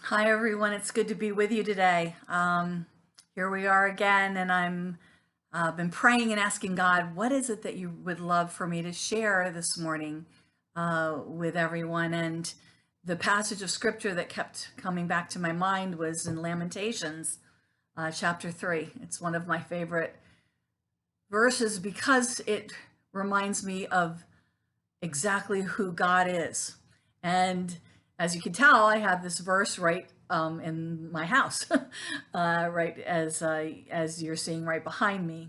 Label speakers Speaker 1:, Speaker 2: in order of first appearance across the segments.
Speaker 1: Hi, everyone. It's good to be with you today. Here we are again, and I'm been praying and asking God, what is it that you would love for me to share this morning with everyone? And the passage of scripture that kept coming back to my mind was in Lamentations, chapter 3. It's one of my favorite verses because it reminds me of exactly who God is. And as you can tell, I have this verse right in my house, right as you're seeing right behind me.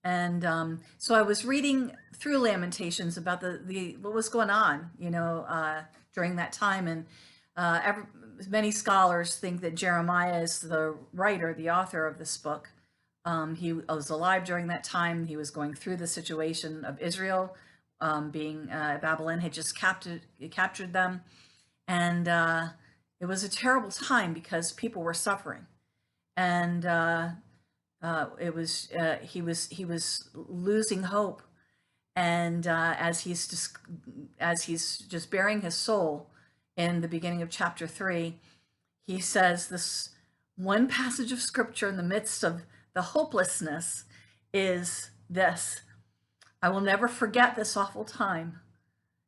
Speaker 1: And so I was reading through Lamentations about the what was going on, during that time, and every, many scholars think that Jeremiah is the writer, the author of this book. He was alive during that time. He was going through the situation of Israel, being Babylon had just captured them, and it was a terrible time because people were suffering, and it was he was losing hope, and as he's just bearing his soul in the beginning of chapter 3, he says this one passage of scripture in the midst of the hopelessness is this: I will never forget this awful time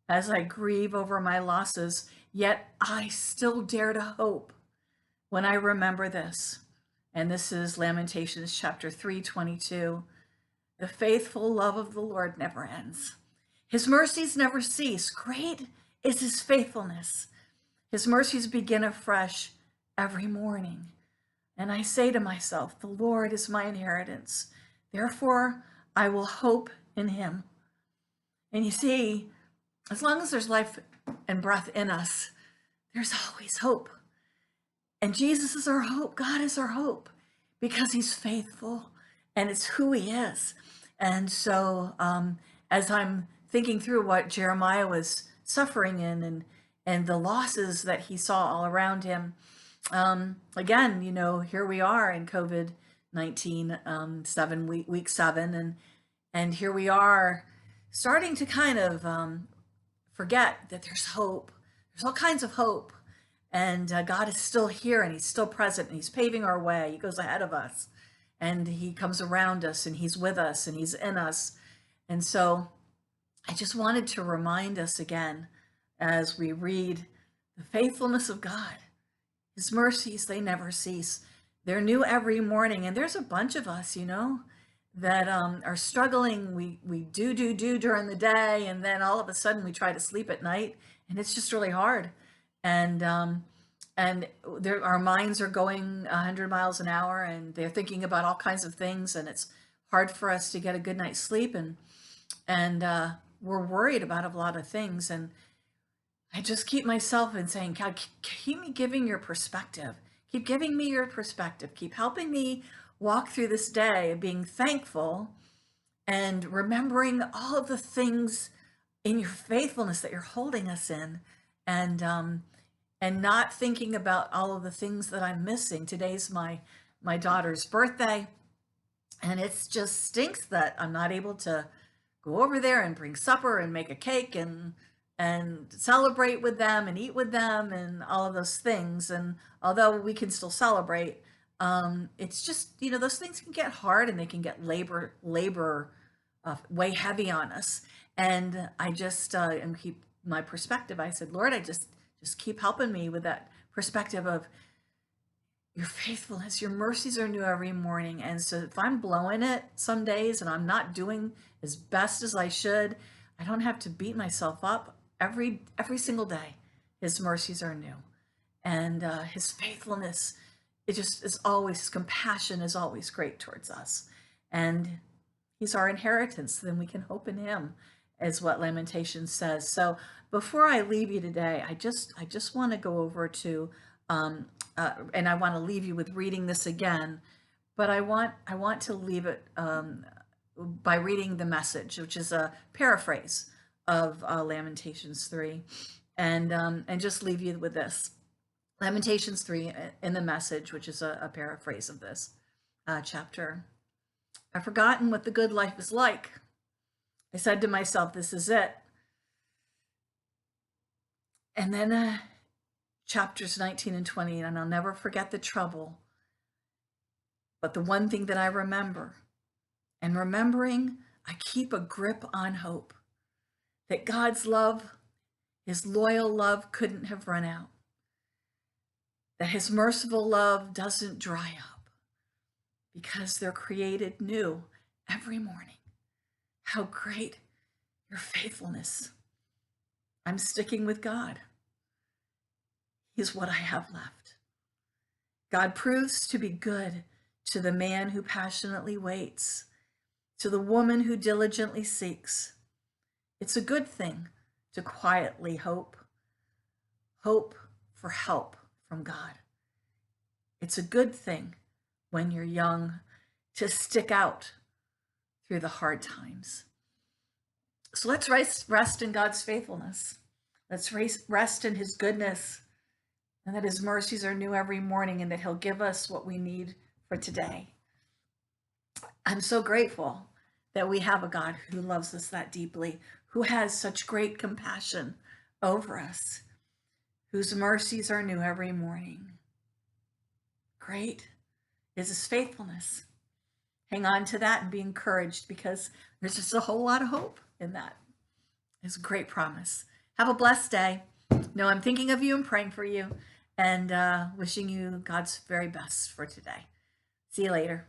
Speaker 1: as I grieve over my losses, yet I still dare to hope when I remember this. And this is Lamentations chapter 3:22. The faithful love of the Lord never ends. His mercies never cease. Great is his faithfulness. His mercies begin afresh every morning. And I say to myself, the Lord is my inheritance. Therefore, I will hope in him. And you see, as long as there's life and breath in us, there's always hope. And Jesus is our hope. God is our hope because he's faithful and it's who he is. And so as I'm thinking through what Jeremiah was suffering in and the losses that he saw all around him, again, here we are in COVID-19, week 7, and here we are starting to kind of forget that there's hope. There's all kinds of hope, and God is still here, and he's still present, and he's paving our way. He goes ahead of us, and he comes around us, and he's with us, and he's in us. And so I just wanted to remind us again as we read the faithfulness of God. His mercies, they never cease. They're new every morning. And there's a bunch of us, that are struggling. We do during the day, and then all of a sudden we try to sleep at night, and it's just really hard. And our minds are going 100 miles an hour, and they're thinking about all kinds of things, and it's hard for us to get a good night's sleep, and we're worried about a lot of things. And I just keep myself in saying, God, keep me giving your perspective. Keep giving me your perspective. Keep helping me walk through this day, being thankful and remembering all of the things in your faithfulness that you're holding us in, and not thinking about all of the things that I'm missing. Today's my daughter's birthday, and it just stinks that I'm not able to go over there and bring supper and make a cake and celebrate with them and eat with them and all of those things. And although we can still celebrate, it's just, those things can get hard, and they can get labor way heavy on us. And I just and keep my perspective. I said, Lord, I just keep helping me with that perspective of your faithfulness. Your mercies are new every morning. And so if I'm blowing it some days and I'm not doing as best as I should, I don't have to beat myself up. Every single day, his mercies are new, and his faithfulness, it just is always, his compassion is always great towards us, and he's our inheritance. Then we can hope in him, is what Lamentations says. So before I leave you today, I just want to go over to and I want to leave you with reading this again, but I want to leave it by reading the Message, which is a paraphrase of Lamentations 3, and just leave you with this. Lamentations 3 in the Message, which is a paraphrase of this chapter. I've forgotten what the good life is like. I said to myself, this is it. And then chapters 19 and 20, and I'll never forget the trouble. But the one thing that I remember, and remembering, I keep a grip on hope that God's love, his loyal love, couldn't have run out, that his merciful love doesn't dry up because they're created new every morning. How great your faithfulness. I'm sticking with God. He's what I have left. God proves to be good to the man who passionately waits, to the woman who diligently seeks. It's a good thing to quietly hope for help from God. It's a good thing when you're young to stick out through the hard times. So let's rest in God's faithfulness. Let's rest in his goodness, and that his mercies are new every morning, and that he'll give us what we need for today. I'm so grateful that we have a God who loves us that deeply, who has such great compassion over us, whose mercies are new every morning. Great is his faithfulness. Hang on to that and be encouraged, because there's just a whole lot of hope in that. It's a great promise. Have a blessed day. Know I'm thinking of you and praying for you, and wishing you God's very best for today. See you later.